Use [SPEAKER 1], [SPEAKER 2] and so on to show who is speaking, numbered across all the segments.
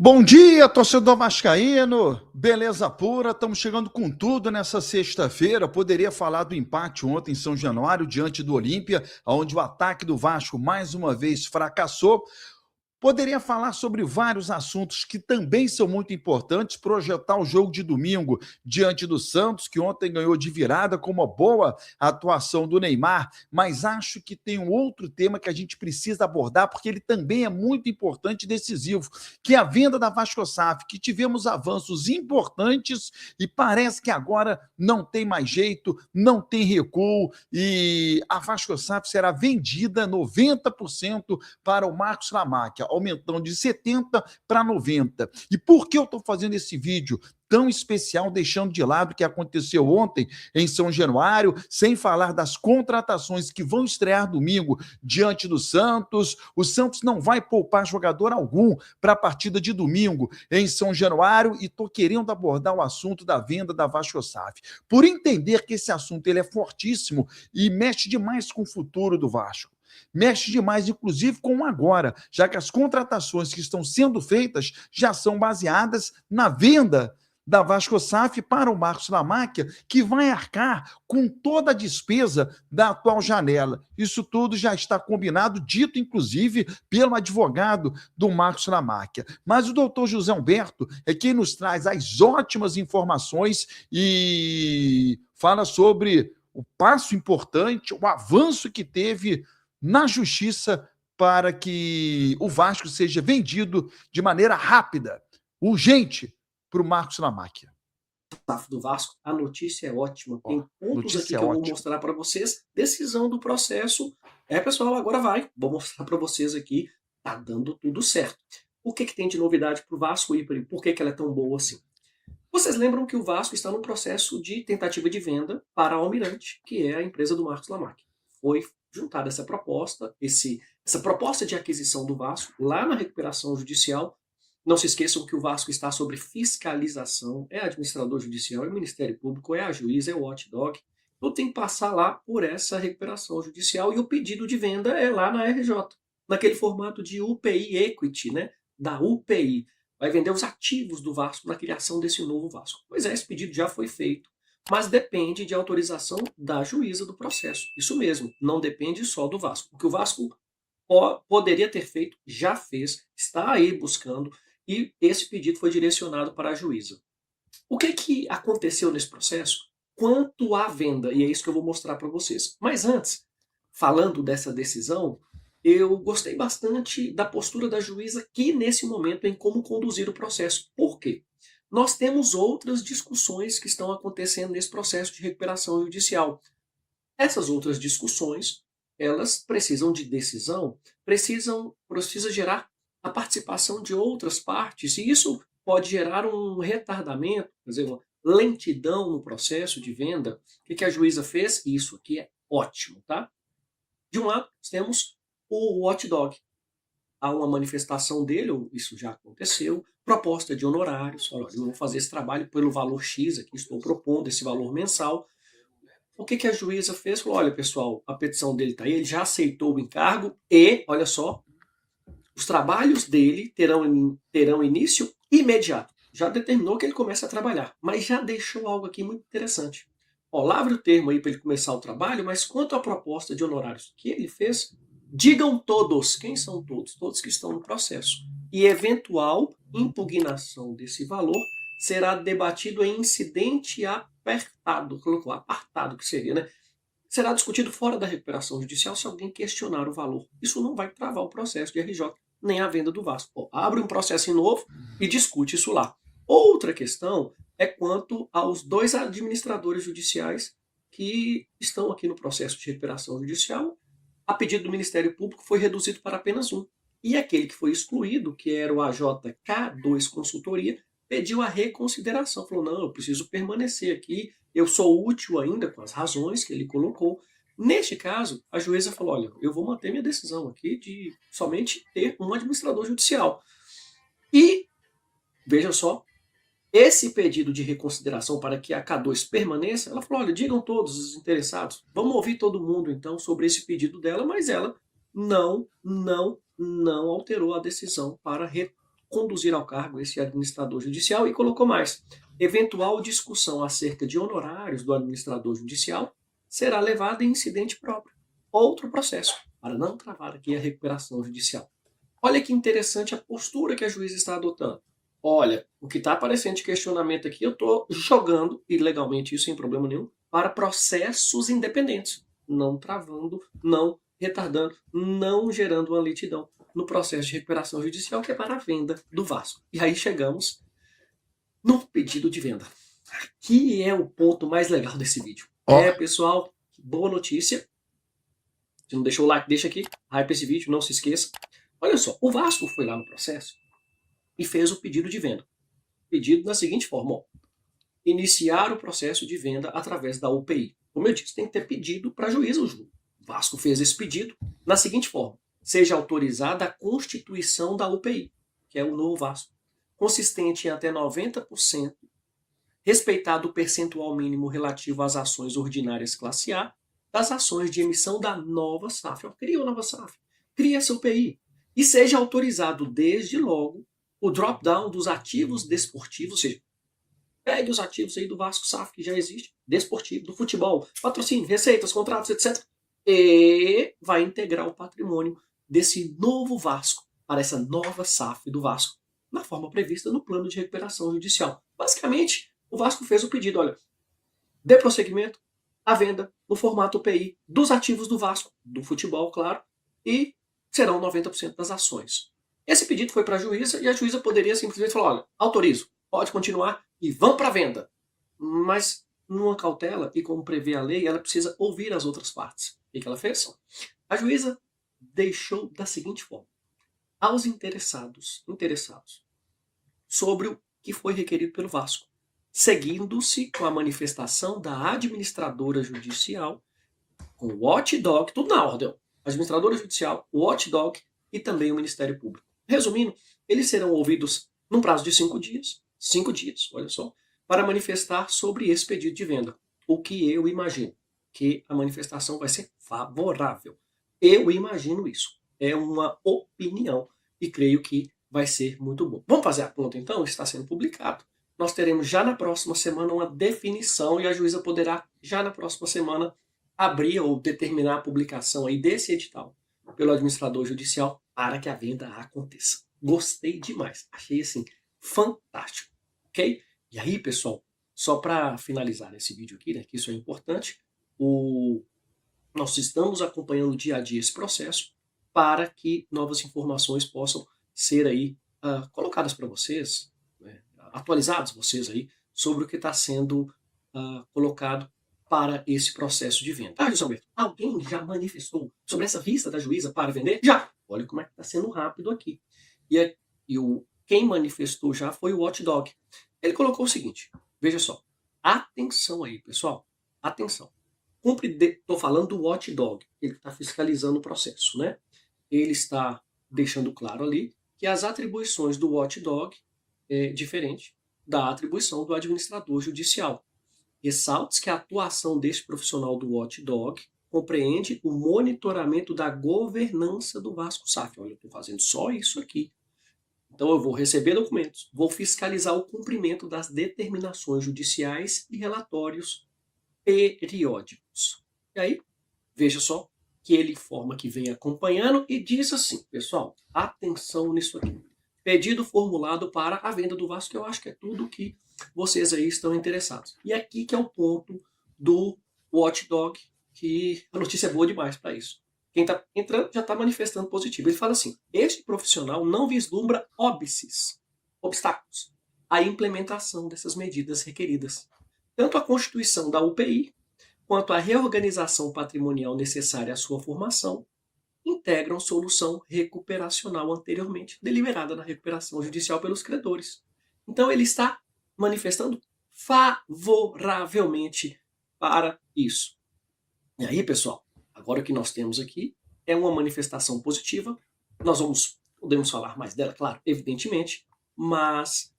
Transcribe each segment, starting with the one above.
[SPEAKER 1] Bom dia, torcedor vascaíno, beleza pura, estamos chegando com tudo nessa sexta-feira. Poderia falar do empate ontem em São Januário, diante do Olímpia, onde o ataque do Vasco mais uma vez fracassou. Poderia falar sobre vários assuntos que também são muito importantes, projetar o jogo de domingo diante do Santos, que ontem ganhou de virada com uma boa atuação do Neymar, mas acho que tem um outro tema que a gente precisa abordar, porque ele também é muito importante e decisivo, que é a venda da VascoSAF, que tivemos avanços importantes e parece que agora não tem mais jeito, não tem recuo, e a VascoSAF será vendida 90% para o Marcos Lamáquia, aumentando de 70 para 90. E por que eu estou fazendo esse vídeo tão especial, deixando de lado o que aconteceu ontem em São Januário, sem falar das contratações que vão estrear domingo diante do Santos? O Santos não vai poupar jogador algum para a partida de domingo em São Januário, e estou querendo abordar o assunto da venda da VascoSAF, por entender que esse assunto ele é fortíssimo e mexe demais com o futuro do Vasco. Mexe demais, inclusive, com o agora, já que as contratações que estão sendo feitas já são baseadas na venda da VascoSAF para o Marcos Lamáquia, que vai arcar com toda a despesa da atual janela. Isso tudo já está combinado, dito inclusive pelo advogado do Marcos Lamáquia. Mas o doutor José Humberto é quem nos traz as ótimas informações e fala sobre o passo importante, o avanço que teve na justiça para que o Vasco seja vendido de maneira rápida, urgente, para o Marcos Lamáquia.
[SPEAKER 2] Do Vasco, a notícia é ótima. Tem pontos aqui que eu vou mostrar para vocês. Decisão do processo. Pessoal, agora vai. Vou mostrar para vocês aqui. Tá dando tudo certo. O que tem de novidade para o Vasco e por que ela é tão boa assim? Vocês lembram que o Vasco está no processo de tentativa de venda para a Almirante, que é a empresa do Marcos Lamáquia. Foi juntada essa proposta de aquisição do Vasco lá na recuperação judicial. Não se esqueçam que o Vasco está sob fiscalização, é administrador judicial, é Ministério Público, é a juíza, é o watchdog. Então tem que passar lá por essa recuperação judicial, e o pedido de venda é lá na RJ, naquele formato de UPI Equity, né? Da UPI. Vai vender os ativos do Vasco na criação desse novo Vasco. Pois é, esse pedido já foi feito, mas depende de autorização da juíza do processo. Isso mesmo, não depende só do Vasco. O que o Vasco poderia ter feito, já fez, está aí buscando, e esse pedido foi direcionado para a juíza. O que aconteceu nesse processo quanto à venda? E é isso que eu vou mostrar para vocês. Mas antes, falando dessa decisão, eu gostei bastante da postura da juíza aqui nesse momento em como conduzir o processo. Por quê? Nós temos outras discussões que estão acontecendo nesse processo de recuperação judicial. Essas outras discussões, elas precisam de decisão, precisa gerar a participação de outras partes, e isso pode gerar um retardamento, quer dizer, uma lentidão no processo de venda. O que a juíza fez? Isso aqui é ótimo, tá? De um lado, temos o watchdog. Há uma manifestação dele, isso já aconteceu, proposta de honorários. Olha, eu vou fazer esse trabalho pelo valor X, aqui estou propondo esse valor mensal. O que a juíza fez? Falou, olha pessoal, a petição dele está aí, ele já aceitou o encargo e, olha só, os trabalhos dele terão início imediato. Já determinou que ele comece a trabalhar, mas já deixou algo aqui muito interessante. Ó, lavre o termo aí para ele começar o trabalho, mas quanto à proposta de honorários que ele fez, digam todos. Quem são todos? Todos que estão no processo. E eventual impugnação desse valor será debatido em incidente apertado, colocou apartado, que seria, né? Será discutido fora da recuperação judicial se alguém questionar o valor. Isso não vai travar o processo de RJ, nem a venda do Vasco. Pô, abre um processo novo e discute isso lá. Outra questão é quanto aos dois administradores judiciais que estão aqui no processo de recuperação judicial. A pedido do Ministério Público foi reduzido para apenas um. E aquele que foi excluído, que era o AJK2 Consultoria, pediu a reconsideração. Falou, não, eu preciso permanecer aqui, eu sou útil ainda com as razões que ele colocou. Neste caso, a juíza falou, olha, eu vou manter minha decisão aqui de somente ter um administrador judicial. E, veja só, esse pedido de reconsideração para que a K2 permaneça, ela falou, olha, digam todos os interessados, vamos ouvir todo mundo então sobre esse pedido dela, mas ela não alterou a decisão para conduzir ao cargo esse administrador judicial, e colocou mais: eventual discussão acerca de honorários do administrador judicial será levada em incidente próprio, outro processo, para não travar aqui a recuperação judicial. Olha que interessante a postura que a juíza está adotando. Olha, o que está aparecendo de questionamento aqui, eu estou jogando, ilegalmente isso sem problema nenhum, para processos independentes, não travando, não retardando, não gerando uma lentidão no processo de recuperação judicial, que é para a venda do Vasco. E aí chegamos no pedido de venda. Aqui é o ponto mais legal desse vídeo. Pessoal, boa notícia. Se não deixou o like, deixa aqui, hype esse vídeo, não se esqueça. Olha só, o Vasco foi lá no processo e fez o pedido de venda. Pedido da seguinte forma: ó, iniciar o processo de venda através da UPI. Como eu disse, tem que ter pedido para a juíza. O Vasco fez esse pedido na seguinte forma: seja autorizada a constituição da UPI, que é o novo Vasco, consistente em até 90%, respeitado o percentual mínimo relativo às ações ordinárias classe A, das ações de emissão da nova SAF. Cria uma nova SAF, cria essa UPI, e seja autorizado desde logo o drop-down dos ativos desportivos, ou seja, pegue os ativos aí do Vasco SAF que já existe, desportivo, do futebol, patrocínio, receitas, contratos, etc. E vai integrar o patrimônio desse novo Vasco para essa nova SAF do Vasco, na forma prevista no plano de recuperação judicial. Basicamente, o Vasco fez o pedido: olha, dê prosseguimento à venda no formato UPI dos ativos do Vasco, do futebol, claro, e serão 90% das ações. Esse pedido foi para a juíza, e a juíza poderia simplesmente falar: olha, autorizo, pode continuar e vão para a venda. Mas, numa cautela, e como prevê a lei, ela precisa ouvir as outras partes. O que ela fez? A juíza deixou da seguinte forma: aos interessados sobre o que foi requerido pelo Vasco, seguindo-se com a manifestação da administradora judicial, com o watchdog, tudo na ordem, administradora judicial, o watchdog e também o Ministério Público. Resumindo, eles serão ouvidos num prazo de 5 dias, olha só, para manifestar sobre esse pedido de venda. O que eu imagino que a manifestação vai ser favorável. Eu imagino isso. É uma opinião e creio que vai ser muito bom. Vamos fazer a conta então? Está sendo publicado. Nós teremos já na próxima semana uma definição, e a juíza poderá já na próxima semana abrir ou determinar a publicação aí desse edital pelo administrador judicial para que a venda aconteça. Gostei demais. Achei assim fantástico, ok? E aí, pessoal, só para finalizar esse vídeo aqui, né, que isso é importante, nós estamos acompanhando dia a dia esse processo para que novas informações possam ser aí colocadas para vocês, né, atualizados vocês aí sobre o que está sendo colocado para esse processo de venda. José Alberto, alguém já manifestou sobre essa vista da juíza para vender? Já! Olha como é que está sendo rápido aqui. Quem manifestou já foi o Watchdog. Ele colocou o seguinte: veja só, atenção aí, pessoal, atenção. Estou falando do Watchdog, ele está fiscalizando o processo, né? Ele está deixando claro ali que as atribuições do Watchdog é diferente da atribuição do administrador judicial. Ressalte que a atuação deste profissional do Watchdog compreende o monitoramento da governança do Vasco SAF. Olha, eu estou fazendo só isso aqui. Então eu vou receber documentos, vou fiscalizar o cumprimento das determinações judiciais e relatórios periódicos. E aí, veja só que ele informa que vem acompanhando e diz assim: pessoal, atenção nisso aqui. Pedido formulado para a venda do Vasco, que eu acho que é tudo que vocês aí estão interessados. E aqui que é o ponto do Watchdog, que a notícia é boa demais para isso. Quem está entrando já está manifestando positivo. Ele fala assim: este profissional não vislumbra obstáculos à implementação dessas medidas requeridas. Tanto a constituição da UPI, quanto a reorganização patrimonial necessária à sua formação, integram solução recuperacional anteriormente deliberada na recuperação judicial pelos credores. Então ele está manifestando favoravelmente para isso. E aí, pessoal, agora o que nós temos aqui é uma manifestação positiva. Nós podemos falar mais dela, claro, evidentemente, mas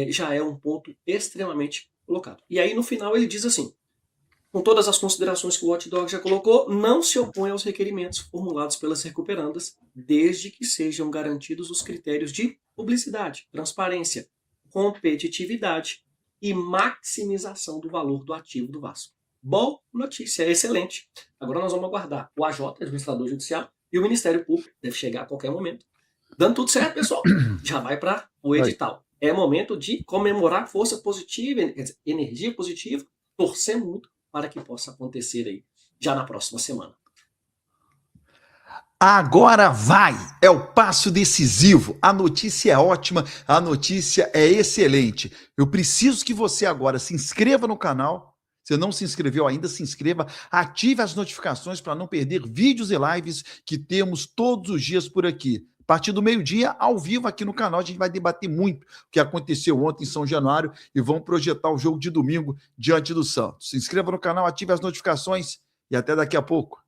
[SPEAKER 2] já é um ponto extremamente colocado. E aí no final ele diz assim: com todas as considerações que o Watchdog já colocou, não se opõe aos requerimentos formulados pelas recuperandas, desde que sejam garantidos os critérios de publicidade, transparência, competitividade e maximização do valor do ativo do Vasco. Boa notícia, excelente. Agora nós vamos aguardar o AJ, administrador judicial, e o Ministério Público, deve chegar a qualquer momento. Dando tudo certo, pessoal, já vai para o edital. É momento de comemorar força positiva, energia positiva, torcer muito para que possa acontecer aí já na próxima semana.
[SPEAKER 1] Agora vai! É o passo decisivo. A notícia é ótima, a notícia é excelente. Eu preciso que você agora se inscreva no canal. Se não se inscreveu ainda, se inscreva, ative as notificações para não perder vídeos e lives que temos todos os dias por aqui. A partir do meio-dia, ao vivo aqui no canal, a gente vai debater muito o que aconteceu ontem em São Januário e vamos projetar o jogo de domingo diante do Santos. Se inscreva no canal, ative as notificações e até daqui a pouco.